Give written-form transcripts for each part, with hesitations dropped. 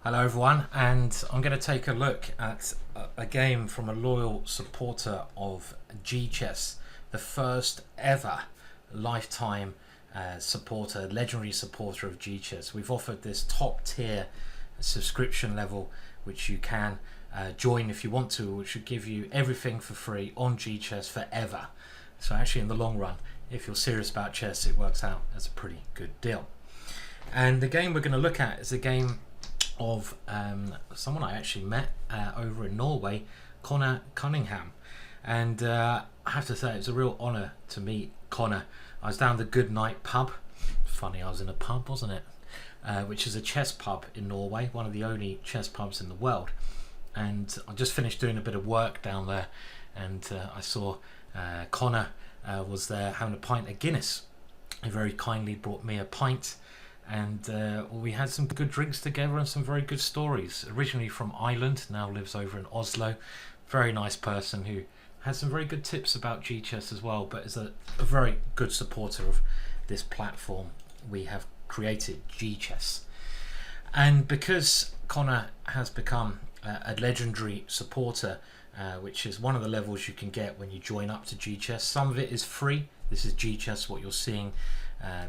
Hello everyone, and I'm going to take a look at a game from a loyal supporter of GChess, the first ever lifetime supporter, legendary supporter of GChess. We've offered this top tier subscription level which you can join if you want to, which should give you everything for free on GChess forever. So actually in the long run, if you're serious about chess, it works out as a pretty good deal. And the game we're going to look at is a game of someone I actually met over in Norway, Conor Cunningham. And I have to say, it's a real honour to meet Conor. I was down the Good Night pub. Funny, I was in a pub, wasn't it? Which is a chess pub in Norway, one of the only chess pubs in the world. And I just finished doing a bit of work down there, and I saw Conor was there having a pint of Guinness. He very kindly brought me a pint, and we had some good drinks together and some very good stories. Originally from Ireland, now lives over in Oslo. Very nice person who has some very good tips about GChess as well, but is a very good supporter of this platform we have created, GChess. And because Conor has become a legendary supporter, which is one of the levels you can get when you join up to GChess. Some of it is free. This is GChess, what you're seeing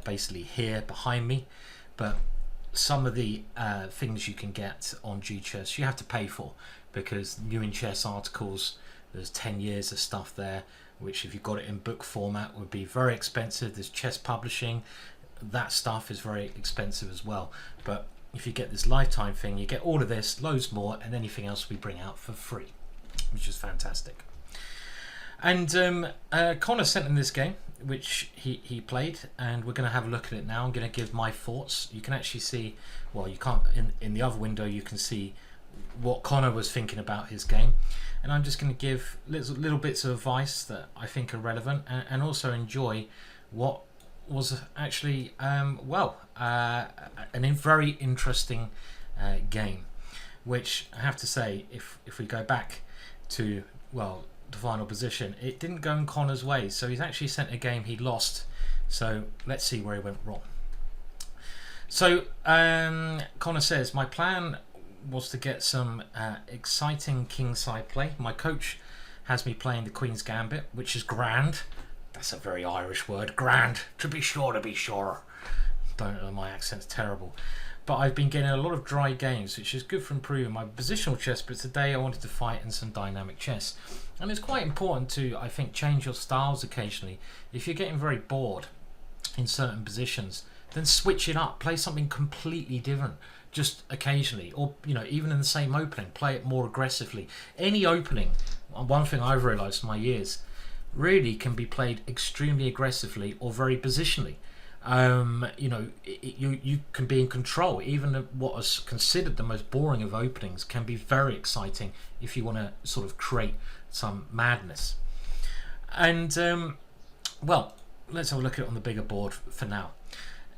basically here behind me, but some of the things you can get on GChess you have to pay for, because New in Chess articles, there's 10 years of stuff there, which if you got it in book format would be very expensive. There's chess publishing, that stuff is very expensive as well. But if you get this lifetime thing, you get all of this, loads more, and anything else we bring out for free, which is fantastic. And Conor sent in this game, which he played, and we're going to have a look at it now. I'm going to give my thoughts. You can actually see, well, you can't, in the other window you can see what Conor was thinking about his game, and I'm just going to give little bits of advice that I think are relevant, and also enjoy what was actually a very interesting game, which I have to say, if we go back to, well, the final position, it didn't go in Conor's way, so he's actually sent a game he lost. So let's see where he went wrong. So Conor says, my plan was to get some exciting kingside play. My coach has me playing the Queen's Gambit, which is grand. That's a very Irish word, grand, to be sure, to be sure. Don't know, my accent's terrible. But I've been getting a lot of dry games, which is good for improving my positional chess, but today I wanted to fight in some dynamic chess. And it's quite important to, I think, change your styles occasionally. If you're getting very bored in certain positions, then switch it up, play something completely different, just occasionally, or even in the same opening, play it more aggressively. Any opening, one thing I've realised in my years, really can be played extremely aggressively or very positionally. You can be in control. Even what is considered the most boring of openings can be very exciting if you want to sort of create some madness. And well, let's have a look at it on the bigger board for now.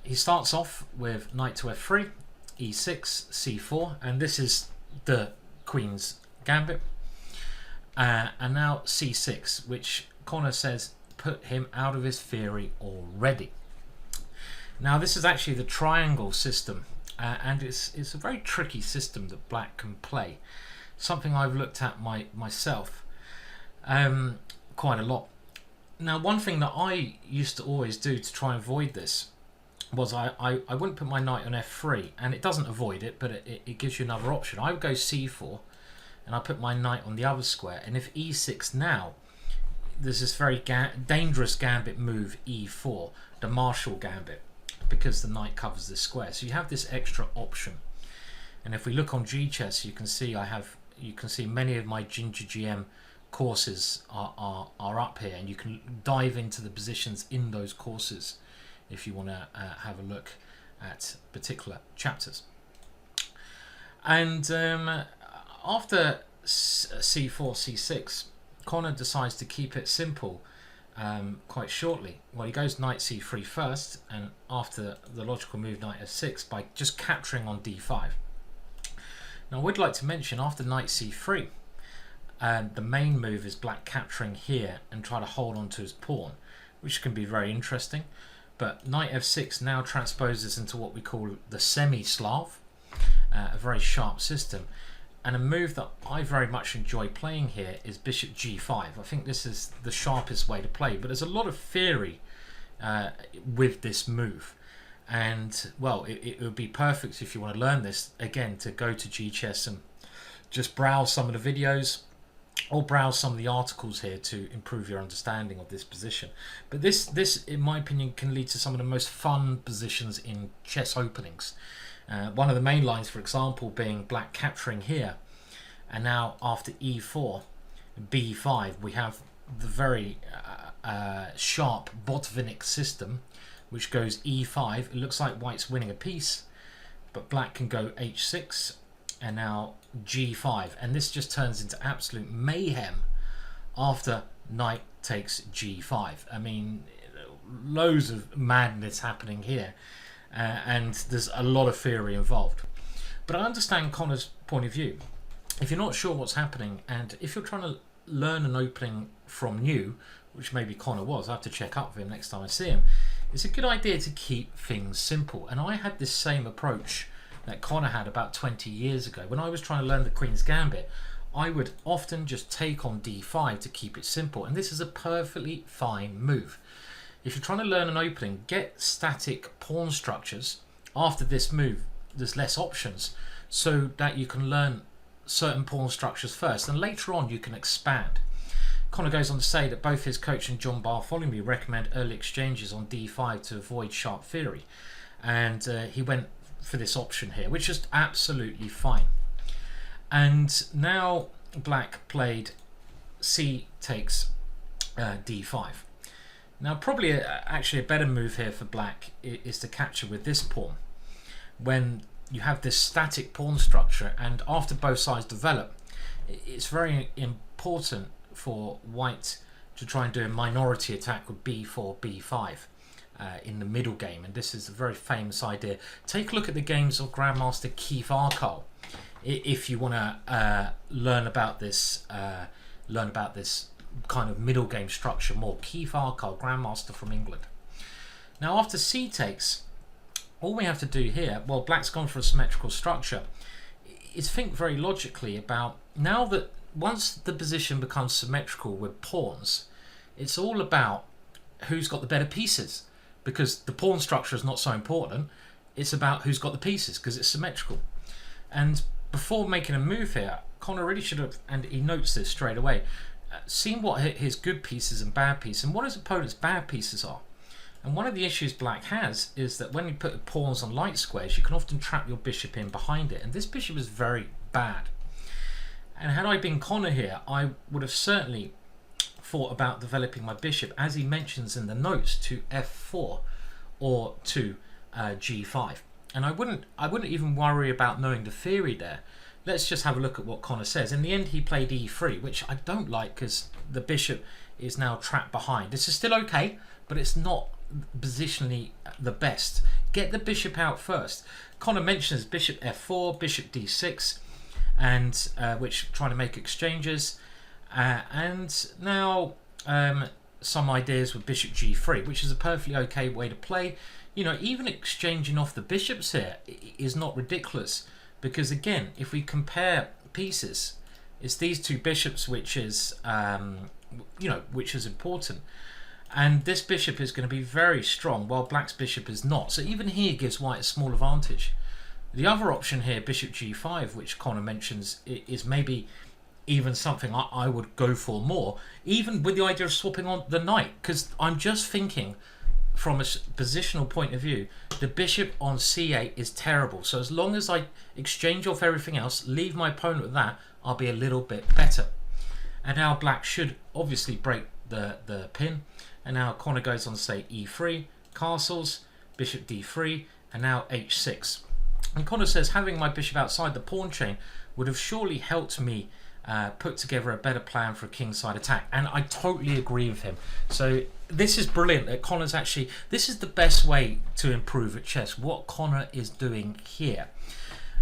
He starts off with knight to f3, e6, c4, and this is the Queen's Gambit, and now c6, which Conor says put him out of his theory already. Now this is actually the triangle system, and it's a very tricky system that black can play. Something I've looked at myself quite a lot. Now one thing that I used to always do to try and avoid this was I wouldn't put my knight on f3, and it doesn't avoid it, but it gives you another option. I would go c4, and I put my knight on the other square, and if e6 now, there's this very dangerous gambit move, e4, the Marshall Gambit, because the knight covers this square. So you have this extra option. And if we look on GChess, you can see many of my GingerGM courses are up here, and you can dive into the positions in those courses if you want to have a look at particular chapters. And after c4, c6, Conor decides to keep it simple quite shortly. Well, he goes knight c3 first, and after the logical move knight f6 by just capturing on d5. Now I would like to mention, after knight c3, the main move is black capturing here and try to hold on to his pawn, which can be very interesting. But knight f6 now transposes into what we call the semi-Slav, a very sharp system. And a move that I very much enjoy playing here is bishop g5. I think this is the sharpest way to play, but there's a lot of theory with this move. And well, it would be perfect if you want to learn this, again, to go to GChess and just browse some of the videos or browse some of the articles here to improve your understanding of this position. But this in my opinion can lead to some of the most fun positions in chess openings. One of the main lines, for example, being black capturing here, and now after e4 b5 we have the very sharp Botvinnik system, which goes e5. It looks like white's winning a piece, but black can go h6 and now g5, and this just turns into absolute mayhem after knight takes g5. I mean, loads of madness happening here, and there's a lot of theory involved. But I understand Conor's point of view. If you're not sure what's happening, and if you're trying to learn an opening from new, which maybe Conor was, I have to check up with him next time I see him, it's a good idea to keep things simple. And I had this same approach that Conor had about 20 years ago. When I was trying to learn the Queen's Gambit, I would often just take on d5 to keep it simple, and this is a perfectly fine move. If you're trying to learn an opening, get static pawn structures. After this move, there's less options, so that you can learn certain pawn structures first, and later on you can expand. Conor goes on to say that both his coach and John Bartholomew recommend early exchanges on d5 to avoid sharp theory, and he went for this option here, which is absolutely fine. And now black played c takes d5. Now probably actually a better move here for black is to capture with this pawn, when you have this static pawn structure, and after both sides develop, it's very important for white to try and do a minority attack with b4, b5 in the middle game, and this is a very famous idea. Take a look at the games of Grandmaster Keith Arkle if you want to learn about this kind of middle game structure more. Keith Arkle, Grandmaster from England. Now after c takes, all we have to do here, well, black's gone for a symmetrical structure, is think very logically about, now that once the position becomes symmetrical with pawns, it's all about who's got the better pieces, because the pawn structure is not so important. It's about who's got the pieces, because it's symmetrical. And before making a move here, Conor really should have, and he notes this straight away, seen what his good pieces and bad pieces, and what his opponent's bad pieces are. And one of the issues black has is that when you put pawns on light squares, you can often trap your bishop in behind it, and this bishop is very bad. And had I been Conor here, I would have certainly thought about developing my bishop, as he mentions in the notes, to f4 or to g5. And I wouldn't even worry about knowing the theory there. Let's just have a look at what Conor says. In the end, he played e3, which I don't like, because the bishop is now trapped behind. This is still okay, but it's not positionally the best. Get the bishop out first. Conor mentions bishop f4, bishop d6, and which trying to make exchanges, and now some ideas with bishop g3, which is a perfectly okay way to play. You know, even exchanging off the bishops here is not ridiculous, because again, if we compare pieces, it's these two bishops which is which is important. And this bishop is going to be very strong, while black's bishop is not. So even here gives white a small advantage. The other option here, bishop g5, which Conor mentions, is maybe even something I would go for more, even with the idea of swapping on the knight, because I'm just thinking from a positional point of view, the bishop on c8 is terrible. So as long as I exchange off everything else, leave my opponent with that, I'll be a little bit better. And now black should obviously break the pin. And now Conor goes on to say e3, castles, bishop d3, and now h6. And Conor says, having my bishop outside the pawn chain would have surely helped me put together a better plan for a kingside attack. And I totally agree with him. So this is brilliant that Conor's actually, this is the best way to improve at chess, what Conor is doing here.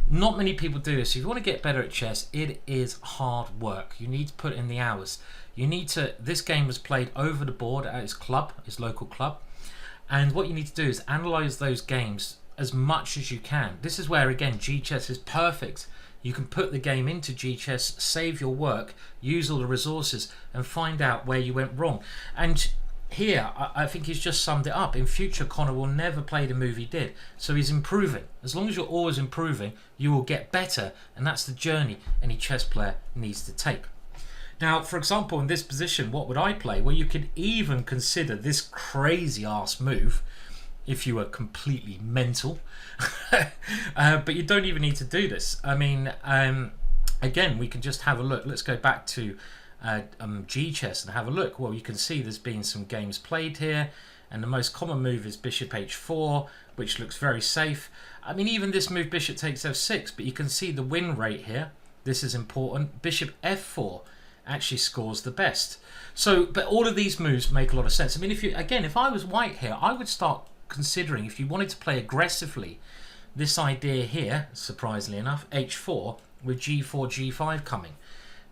Not many people do this. If you want to get better at chess, it is hard work. You need to put in the hours. You need to, this game was played over the board at his club, his local club. And what you need to do is analyze those games as much as you can. This is where, again, GChess is perfect. You can put the game into GChess, save your work, use all the resources, and find out where you went wrong. And here, I think he's just summed it up. In future, Conor will never play the move he did. So he's improving. As long as you're always improving, you will get better. And that's the journey any chess player needs to take. Now, for example, in this position, what would I play? Well, you could even consider this crazy-ass move if you were completely mental. But you don't even need to do this. I mean, again, we can just have a look. Let's go back to GChess and have a look. Well, you can see there's been some games played here, and the most common move is bishop h4, which looks very safe. I mean, even this move, bishop takes f6, but you can see the win rate here. This is important. Bishop f4 actually scores the best. So, but all of these moves make a lot of sense. I mean, if I was white here, I would start considering, if you wanted to play aggressively, this idea here, surprisingly enough, h4 with g4, g5 coming,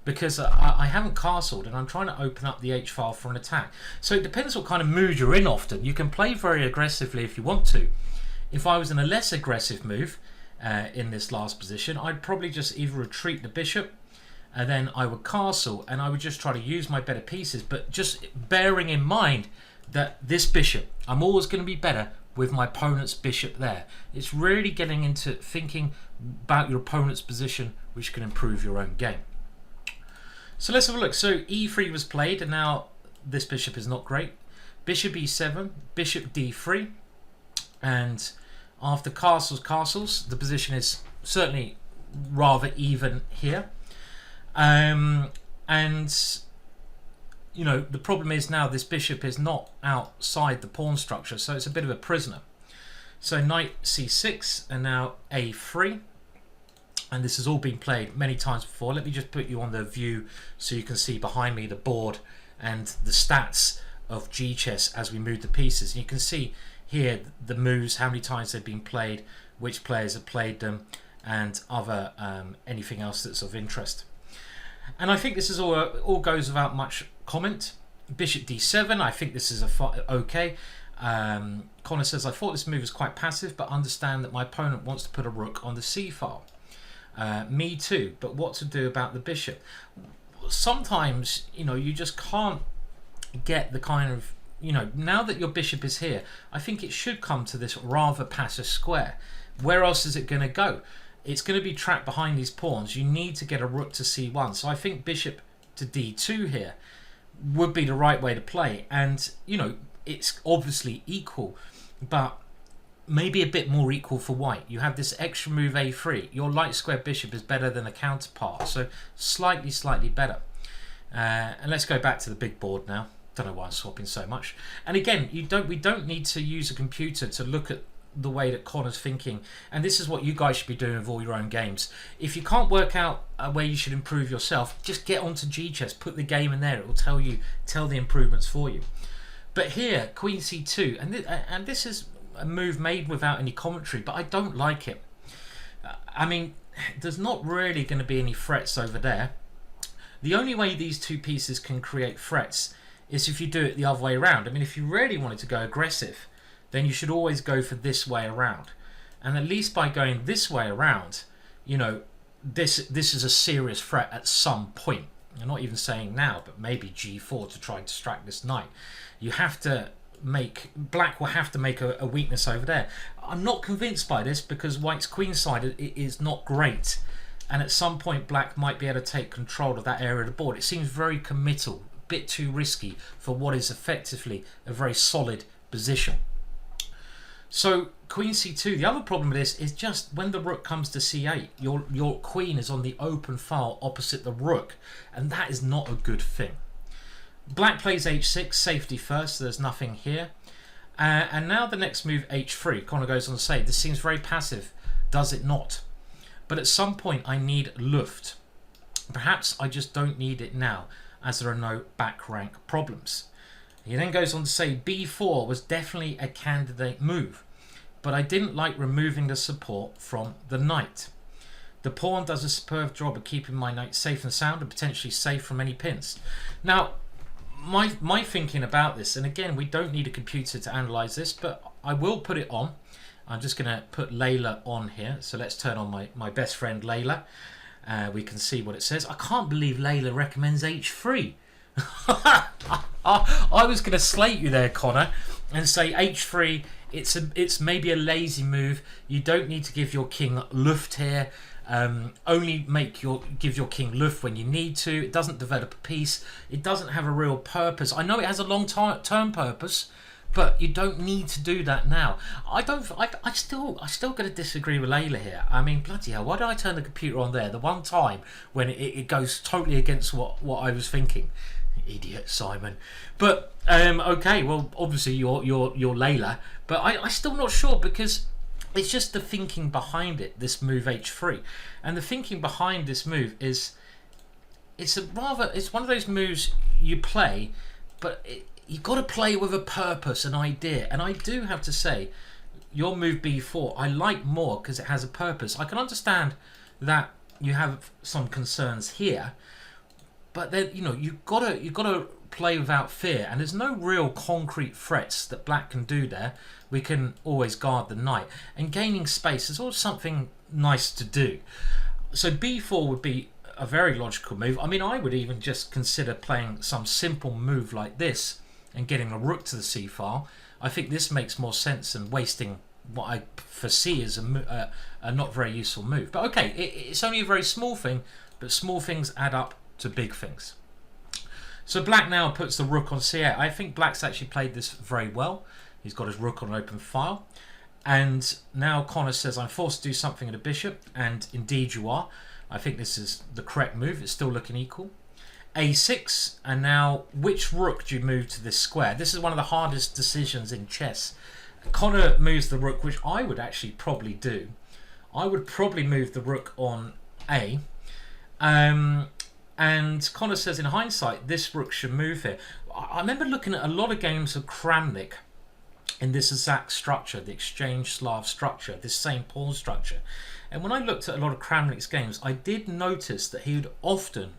because I haven't castled and I'm trying to open up the h file for an attack. So it depends what kind of mood you're in. Often you can play very aggressively if you want to. If I was in a less aggressive move in this last position, I'd probably just either retreat the bishop, and then I would castle, and I would just try to use my better pieces, but just bearing in mind that this bishop, I'm always going to be better with my opponent's bishop there. It's really getting into thinking about your opponent's position, which can improve your own game. So let's have a look. So e3 was played, and now this bishop is not great. Bishop e7, bishop d3, and after castles, the position is certainly rather even here. And you know, the problem is now this bishop is not outside the pawn structure, so it's a bit of a prisoner. So knight c6, and now a3, and this has all been played many times before. Let me just put you on the view so you can see behind me the board and the stats of GChess as we move the pieces. And you can see here the moves, how many times they've been played, which players have played them, and other anything else that's of interest. And I think this is all goes without much comment. Bishop d7, I think this is okay. Conor says, I thought this move was quite passive, but understand that my opponent wants to put a rook on the c file. Me too, but what to do about the bishop? Sometimes, you know, you just can't get the kind of, you know, now that your bishop is here, I think it should come to this rather passive square. Where else is it going to go? It's going to be trapped behind these pawns. You need to get a rook to c1. So I think bishop to d2 here would be the right way to play. And, you know, it's obviously equal, but maybe a bit more equal for white. You have this extra move a3. Your light square bishop is better than a counterpart, so slightly better. And let's go back to the big board now. Don't know why I'm swapping so much. And again, we don't need to use a computer to look at the way that Conor's thinking, and this is what you guys should be doing with all your own games. If you can't work out where you should improve yourself, just get onto GChess, put the game in there. It will tell the improvements for you. But here, queen c2, and this is a move made without any commentary, but I don't like it. I mean, there's not really going to be any threats over there. The only way these two pieces can create threats is if you do it the other way around. I mean, if you really wanted to go aggressive, then you should always go for this way around. And at least by going this way around, you know, this is a serious threat at some point. I'm not even saying now, but maybe g4 to try and distract this knight. You have to black will have to make a weakness over there. I'm not convinced by this because white's queen side is not great. And at some point, black might be able to take control of that area of the board. It seems very committal, a bit too risky for what is effectively a very solid position. So queen c2, the other problem with this is just when the rook comes to c8, your queen is on the open file opposite the rook, and that is not a good thing. Black plays h6, safety first, so there's nothing here. And now the next move, h3. Conor goes on to say, this seems very passive, does it not? But at some point I need luft. Perhaps I just don't need it now, as there are no back rank problems. He then goes on to say b4 was definitely a candidate move, but I didn't like removing the support from the knight. The pawn does a superb job of keeping my knight safe and sound and potentially safe from any pins. Now, my thinking about this, and again, we don't need a computer to analyse this, but I will put it on. I'm just going to put Layla on here. So let's turn on my best friend Layla. We can see what it says. I can't believe Layla recommends h3. I was going to slate you there, Connor, and say h3. It's maybe a lazy move. You don't need to give your king luft here. Only give your king luft when you need to. It doesn't develop a piece. It doesn't have a real purpose. I know it has a long-term purpose, but you don't need to do that now. I still got to disagree with Layla here. I mean, bloody hell, why did I turn the computer on there the one time when it goes totally against what I was thinking? Idiot Simon. But okay, well, obviously you're Layla, but I still not sure, because it's just the thinking behind it, this move h3. And the thinking behind this move is it's one of those moves you play, but you've got to play with a purpose, an idea. And I do have to say, your move b4 I like more because it has a purpose. I can understand that you have some concerns here, but then you've got to play without fear, and there's no real concrete threats that black can do there. We can always guard the knight, and gaining space is always something nice to do. So b4 would be a very logical move. I mean, I would even just consider playing some simple move like this and getting a rook to the c file. I think this makes more sense than wasting what I foresee as a not very useful move. But okay, it's only a very small thing, but small things add up to big things. So black now puts the rook on c8. I think black's actually played this very well. He's got his rook on an open file. And now Connor says, I'm forced to do something at a bishop. And indeed you are. I think this is the correct move. It's still looking equal. a6. And now which rook do you move to this square? This is one of the hardest decisions in chess. Connor moves the rook, which I would actually probably do. I would probably move the rook on a. And Connor says, in hindsight, this rook should move here. I remember looking at a lot of games of Kramnik in this exact structure, the exchange Slav structure, this same pawn structure. And when I looked at a lot of Kramnik's games, I did notice that he would often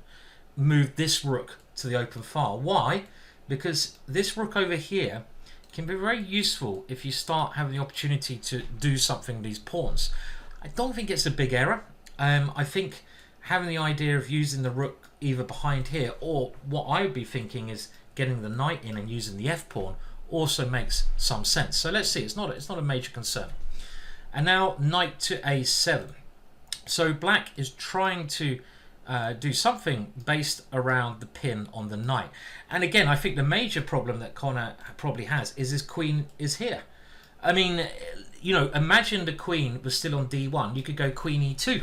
move this rook to the open file. Why? Because this rook over here can be very useful if you start having the opportunity to do something with these pawns. I don't think it's a big error. I think having the idea of using the rook either behind here, or what I would be thinking is getting the knight in and using the f-pawn, also makes some sense. So let's see, it's not a major concern. And now knight to a7. So black is trying to do something based around the pin on the knight. And again, I think the major problem that Connor probably has is his queen is here. I mean, imagine the queen was still on d1. You could go queen e2.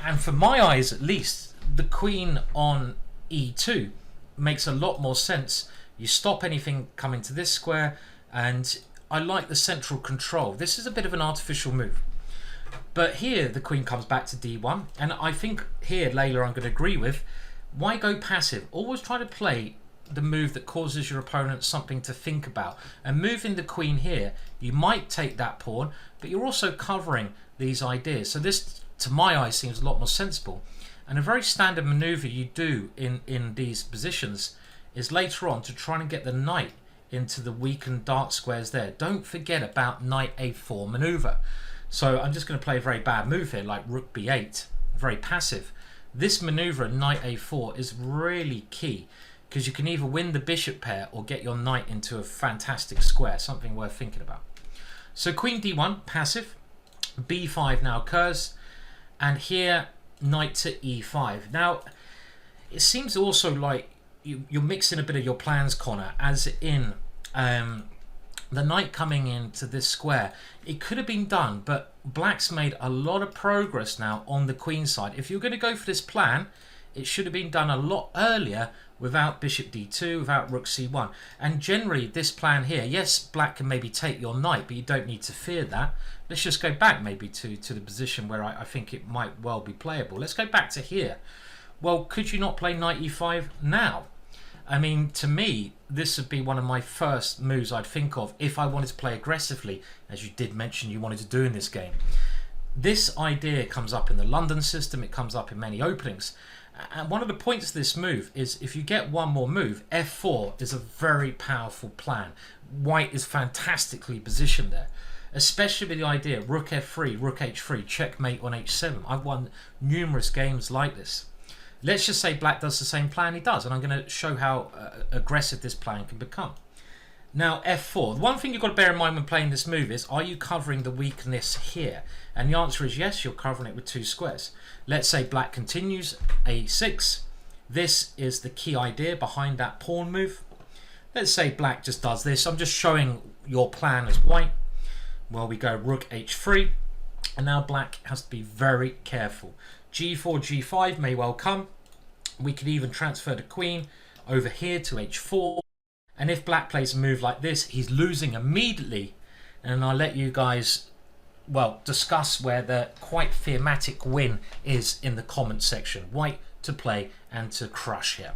And for my eyes, at least, the queen on e2 makes a lot more sense. You stop anything coming to this square, and I like the central control. This is a bit of an artificial move. But here, the queen comes back to d1, and I think here, Layla, I'm going to agree with. Why go passive? Always try to play the move that causes your opponent something to think about. And moving the queen here, you might take that pawn, but you're also covering these ideas. So this, to my eye, seems a lot more sensible. And a very standard maneuver you do in these positions is later on to try and get the knight into the weakened dark squares there. Don't forget about knight a4 maneuver. So I'm just going to play a very bad move here, like rook b8, very passive. This maneuver, knight a4, is really key, because you can either win the bishop pair or get your knight into a fantastic square, something worth thinking about. So queen d1, passive. b5 now occurs, and here knight to e5. Now, it seems also like you're mixing a bit of your plans, Connor, as in the knight coming into this square. It could have been done, but black's made a lot of progress now on the queen side. If you're going to go for this plan, it should have been done a lot earlier without bishop d2, without rook c1. And generally, this plan here, yes, black can maybe take your knight, but you don't need to fear that. Let's just go back maybe to the position where I think it might well be playable. Let's go back to here. Well, could you not play knight e5 now? I mean, to me, this would be one of my first moves I'd think of if I wanted to play aggressively, as you did mention you wanted to do in this game. This idea comes up in the London system, it comes up in many openings. And one of the points of this move is if you get one more move, f4 is a very powerful plan. White is fantastically positioned there. especially with the idea rook f3, rook h3, checkmate on h7. I've won numerous games like this. Let's just say black does the same plan he does, and I'm going to show how aggressive this plan can become. Now f4. The one thing you've got to bear in mind when playing this move is, are you covering the weakness here? And the answer is yes, you're covering it with 2 squares. Let's say black continues a6. This is the key idea behind that pawn move. Let's say black just does this. I'm just showing your plan as white. Well, we go rook h3, and now black has to be very careful. g4, g5 may well come. We could even transfer the queen over here to h4. And if black plays a move like this, he's losing immediately. And I'll let you guys, well, discuss where the quite thematic win is in the comments section. White to play and to crush here.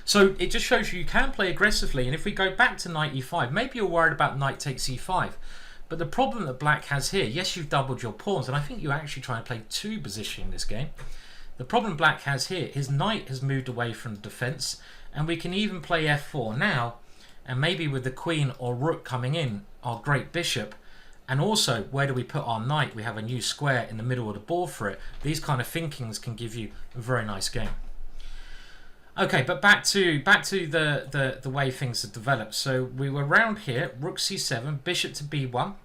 So it just shows you can play aggressively. And if we go back to knight e5, maybe you're worried about knight takes e5. But the problem that black has here, yes, you've doubled your pawns, and I think you're actually trying to play 2 position in this game. The problem black has here, his knight has moved away from defense, and we can even play f4 now, and maybe with the queen or rook coming in, our great bishop. And also, where do we put our knight? We have a new square in the middle of the board for it. These kind of thinkings can give you a very nice game. Okay, but back to the way things have developed. So we were around here, rook c7, bishop to b1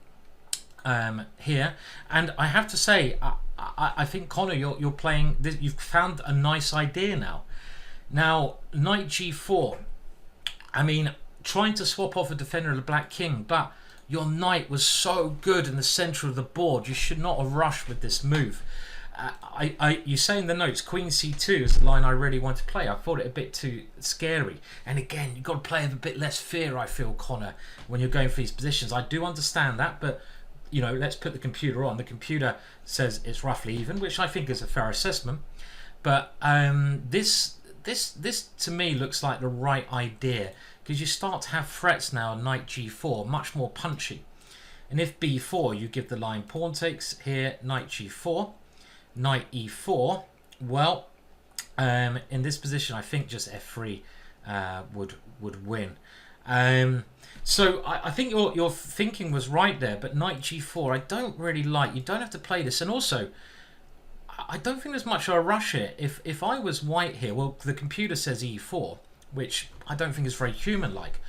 here, and I have to say, I think Conor, you're playing this, you've found a nice idea now. Now knight g4. I mean, trying to swap off a defender of the black king, but your knight was so good in the center of the board. You should not have rushed with this move. You say in the notes, queen c2 is the line I really want to play. I thought it a bit too scary. And again, you've got to play with a bit less fear, I feel, Conor, when you're going for these positions. I do understand that, but you know, let's put the computer on. The computer says it's roughly even, which I think is a fair assessment. But this to me looks like the right idea, because you start to have threats now. Knight g4, much more punchy. And if b4, you give the line pawn takes here, knight g4. Knight e4, well, in this position I think just f3 would win. So I think your thinking was right there, but knight g4 I don't really like. You don't have to play this, and also I don't think there's much of a rush here. If I was white here, well, the computer says e4, which I don't think is very human-like.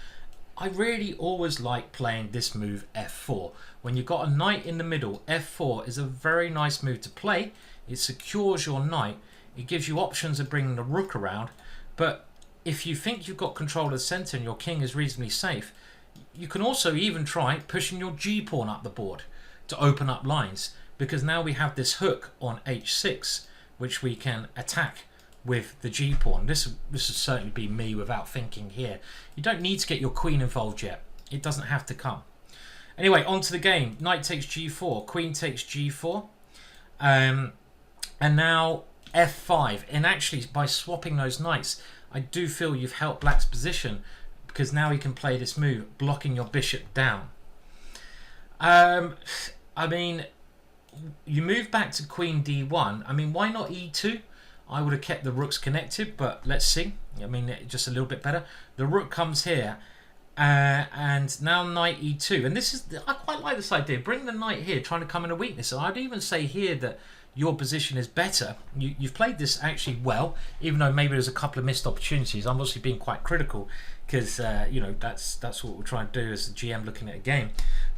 I really always like playing this move f4. When you've got a knight in the middle, f4 is a very nice move to play. It secures your knight. It gives you options of bringing the rook around. But if you think you've got control of the center and your king is reasonably safe, you can also even try pushing your g-pawn up the board to open up lines, because now we have this hook on h6 which we can attack with the g-pawn. This would certainly be me without thinking here. You don't need to get your queen involved yet. It doesn't have to come. Anyway, on to the game. Knight takes g4, queen takes g4, and now f5. And actually, by swapping those knights, I do feel you've helped black's position, because now he can play this move, blocking your bishop down. I mean, you move back to queen d1. I mean, why not e2? I would have kept the rooks connected, but let's see. I mean, just a little bit better. The rook comes here, and now knight e2. And this is, I quite like this idea. Bring the knight here, trying to come in a weakness. So I'd even say here that your position is better. You've played this actually well, even though maybe there's a couple of missed opportunities. I'm obviously being quite critical, because you know, that's what we're trying to do as a GM looking at a game.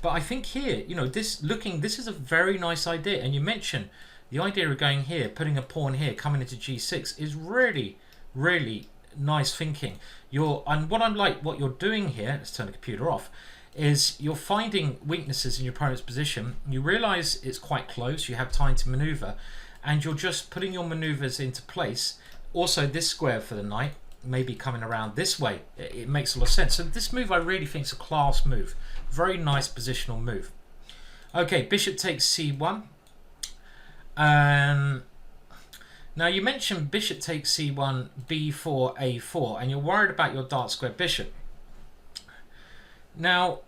But I think here, you know, this is a very nice idea. And you mentioned the idea of going here, putting a pawn here, coming into g6 is really, really nice thinking. And what you're doing here, let's turn the computer off, is you're finding weaknesses in your opponent's position. You realize it's quite close, you have time to maneuver, and you're just putting your maneuvers into place. Also, this square for the knight, maybe coming around this way, it makes a lot of sense. So this move I really think is a class move. Very nice positional move. Okay, bishop takes c1. Now you mentioned bishop takes c1, b4, a4, and you're worried about your dark square bishop. Now,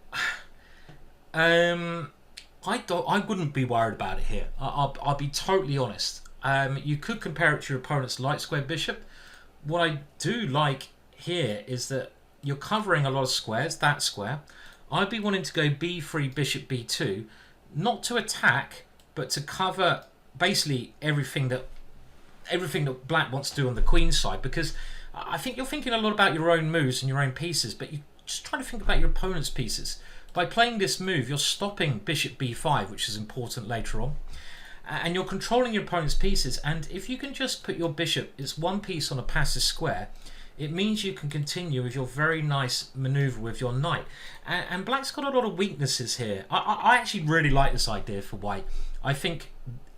I wouldn't be worried about it here. I'll be totally honest. You could compare it to your opponent's light square bishop. What I do like here is that you're covering a lot of squares, that square. I'd be wanting to go b3, bishop b2, not to attack, but to cover basically everything that black wants to do on the queen side, because I think you're thinking a lot about your own moves and your own pieces, but you're just trying to think about your opponent's pieces. By playing this move, you're stopping bishop b5, which is important later on, and you're controlling your opponent's pieces. And if you can just put your bishop, it's one piece on a passive square, it means you can continue with your very nice maneuver with your knight. And black's got a lot of weaknesses here. I actually really like this idea for white. I think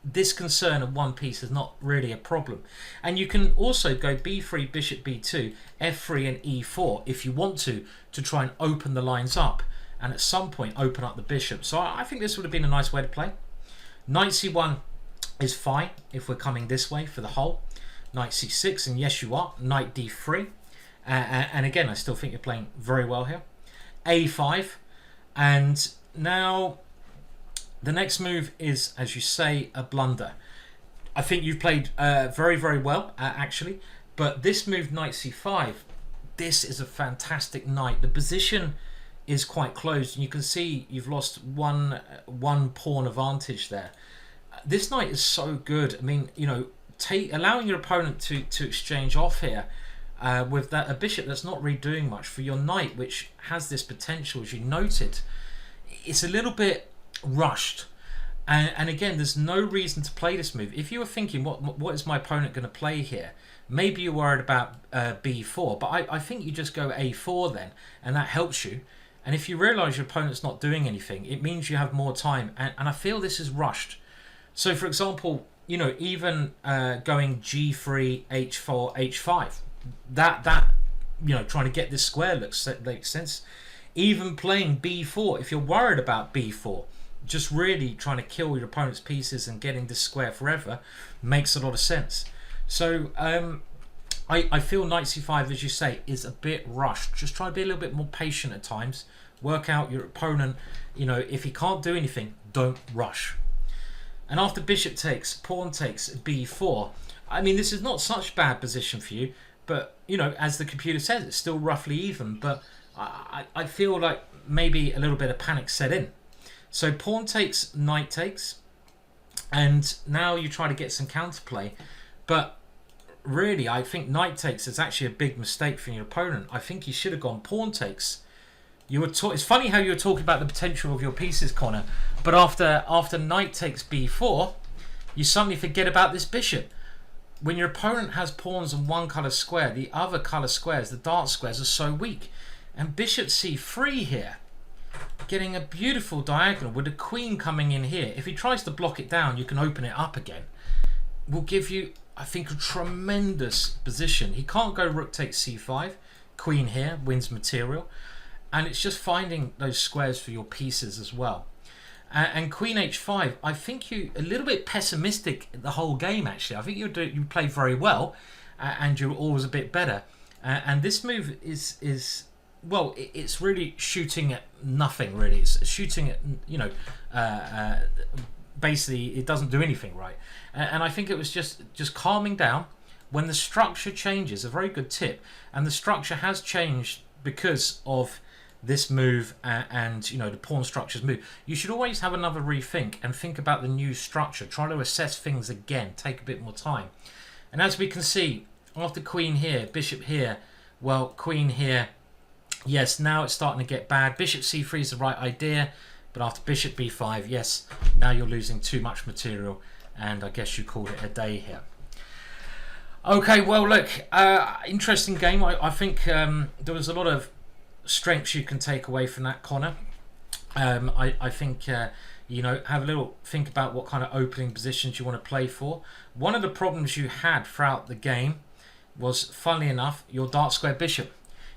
this concern of one piece is not really a problem. And you can also go b3, bishop b2, f3 and e4 if you want to try and open the lines up, and at some point open up the bishop. So I think this would have been a nice way to play. Knight c1 is fine if we're coming this way for the hole. Knight c6, and yes you are. Knight d3, and again I still think you're playing very well here. a5, and now the next move is, as you say, a blunder. I think you've played very, very well, actually. But this move, knight c5, this is a fantastic knight. The position is quite closed, and you can see you've lost one pawn advantage there. This knight is so good. I mean, you know, allowing your opponent to exchange off here with that a bishop that's not really doing much for your knight, which has this potential, as you noted. It's a little bit rushed, and again, there's no reason to play this move. If you were thinking, what is my opponent going to play here, maybe you're worried about b4, but I think you just go a4 then, and that helps you. And if you realize your opponent's not doing anything, it means you have more time, and I feel this is rushed. So for example, you know, even going g3, h4, h5, that you know, trying to get this square makes sense. Even playing b4, if you're worried about b4, just really trying to kill your opponent's pieces and getting this square forever, makes a lot of sense. So I feel knight c5, as you say, is a bit rushed. Just try to be a little bit more patient at times. Work out your opponent. You know, if he can't do anything, don't rush. And after bishop takes, pawn takes, b4. I mean, this is not such a bad position for you, but you know, as the computer says, it's still roughly even. But I feel like maybe a little bit of panic set in. So pawn takes, knight takes, and now you try to get some counterplay. But really, I think knight takes is actually a big mistake from your opponent. I think you should have gone pawn takes. It's funny how you were talking about the potential of your pieces, Connor, but after knight takes b4, you suddenly forget about this bishop. When your opponent has pawns on one colour square, the other colour squares, the dark squares, are so weak. And bishop c3 here, getting a beautiful diagonal with the queen coming in here. If he tries to block it down, you can open it up again. Will give you, I think, a tremendous position. He can't go rook takes c5, queen here, wins material. And it's just finding those squares for your pieces as well. And queen h5, I think you a little bit pessimistic the whole game, actually. I think you play very well, and you're always a bit better. And this move is well, it's really shooting at nothing, really. It's shooting at, you know, basically it doesn't do anything right. And I think it was just calming down. When the structure changes, a very good tip, and the structure has changed because of this move and you know, the pawn structures move, you should always have another rethink and think about the new structure. Try to assess things again, take a bit more time. And as we can see, after queen here, bishop here, well, queen here, yes, now it's starting to get bad. Bishop c3 is the right idea, but after bishop b5, yes, now you're losing too much material, and I guess you called it a day here. Okay, well, look, interesting game. I think there was a lot of strengths you can take away from that, Connor. I think you know, have a little think about what kind of opening positions you want to play for. One of the problems you had throughout the game was, funnily enough, your dark square bishop.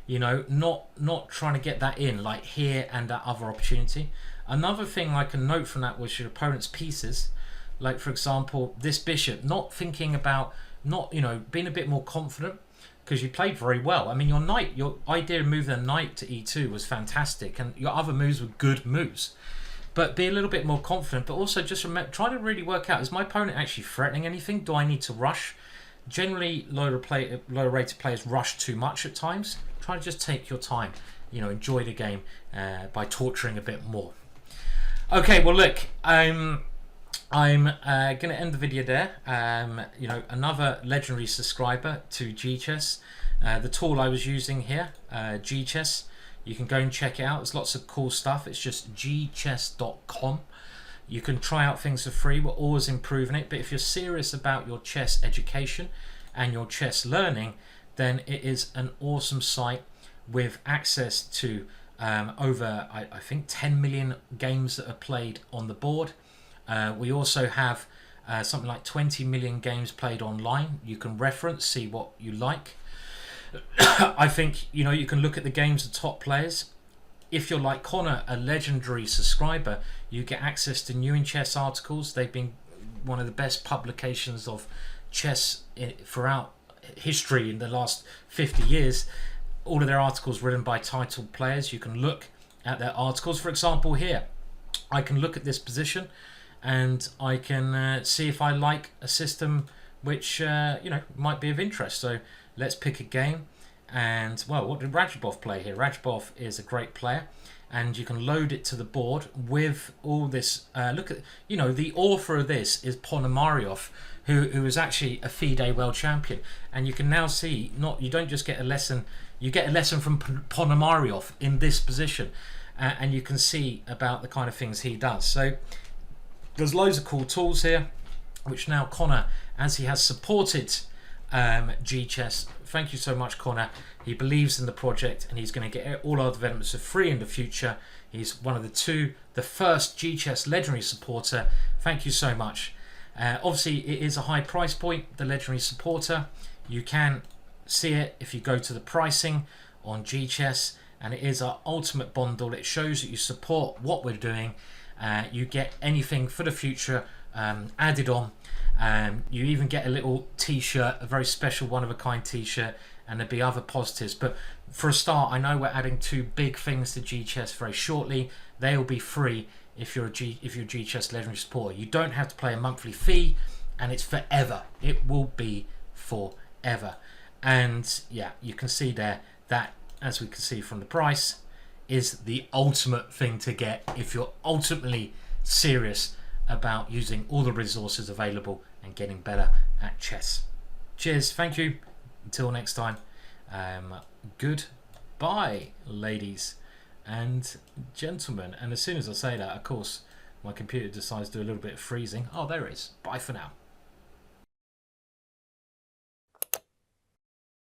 You know, not trying to get that in, like here and that other opportunity. Another thing I can note from that was your opponent's pieces. Like, for example, this bishop, not thinking about, you know, being a bit more confident, because you played very well. I mean, your knight, your idea of moving the knight to e2 was fantastic, and your other moves were good moves. But be a little bit more confident, but also just remember, try to really work out, is my opponent actually threatening anything? Do I need to rush? Generally, lower rated players rush too much at times. Try to just take your time enjoy the game by torturing a bit more. Okay, well look, I'm going to end the video there. Another legendary subscriber to GChess. The tool I was using here, GChess, you can go and check it out. There's lots of cool stuff. It's just gchess.com. You can try out things for free. We're always improving it. But if you're serious about your chess education and your chess learning, then it is an awesome site with access to over, I think, 10 million games that are played on the board. We also have something like 20 million games played online. You can reference, see what you like. I think, you can look at the games of top players. If you're like Conor, a legendary subscriber, you get access to New in Chess articles. They've been one of the best publications of chess throughout history in the last 50 years. All of their articles written by titled players. You can look at their articles. For example, here, I can look at this position and I can see if I like a system which might be of interest. So let's pick a game. And well, what did Rajabov play here? Rajabov is a great player, and you can load it to the board with all this. Look at, the author of this is Ponomaryov, who is actually a FIDE world champion. And you can now see, you don't just get a lesson, you get a lesson from Ponomaryov in this position, and you can see about the kind of things he does. So there's loads of cool tools here, which now Conor, as he has supported GChess, thank you so much, Conor. He believes in the project and he's going to get all our developments for free in the future. He's one of the first GChess legendary supporter. Thank you so much. Obviously it is a high price point, the legendary supporter. You can see it if you go to the pricing on GChess, and it is our ultimate bundle. It shows that you support what we're doing. You get anything for the future added on. You even get a little t-shirt, a very special one-of-a-kind t-shirt, and there'll be other positives. But for a start, I know we're adding 2 big things to GChess very shortly. They will be free if you're a GChess legendary supporter. You don't have to pay a monthly fee, and it's forever. It will be forever. And yeah, you can see there that, as we can see from the price, is the ultimate thing to get if you're ultimately serious about using all the resources available and getting better at chess. Cheers, thank you, until next time. Goodbye, ladies and gentlemen. And as soon as I say that, of course, my computer decides to do a little bit of freezing. Oh, there it is. Bye for now.